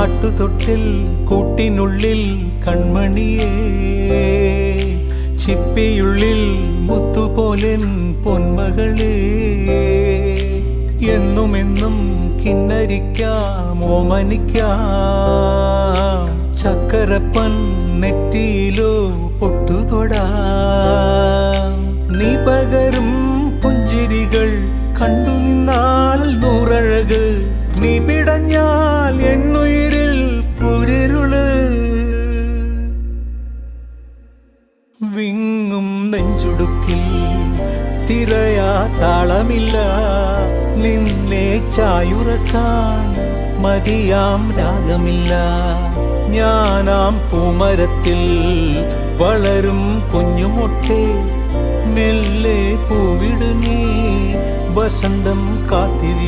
ആട്ടുതൊട്ടിൽ കൂട്ടിനുള്ളിൽ കൺമണിയേ, ചിപ്പിയുള്ളിൽ മുത്തുപോലെൻ പൊന്മകളേ, എന്നുമെന്നും കിന്നരിക്കാം ഓമനിക്കാം, ചക്കരപ്പൻ നെറ്റിയിലോ പൊട്ടുതൊടാം. നീ പകരും പുഞ്ചിരികൾ കണ്ടു നിന്നാൽ നൂറഴക്, നീ പിടഞ്ഞാൽ എന്നുയിരിൽ കുരിരുള്. വിങ്ങും നെഞ്ചുടുക്കിൽ തിരയാ താളമില്ല, നിന്നെ ചായുറക്കാൻ മതിയാം രാഗമില്ല. ഞാനാം പൂമരത്തിൽ വളരും കുഞ്ഞുമൊട്ടെ, മെല്ലെ പൂവിടു നീ വസന്തം കാത്തിരി.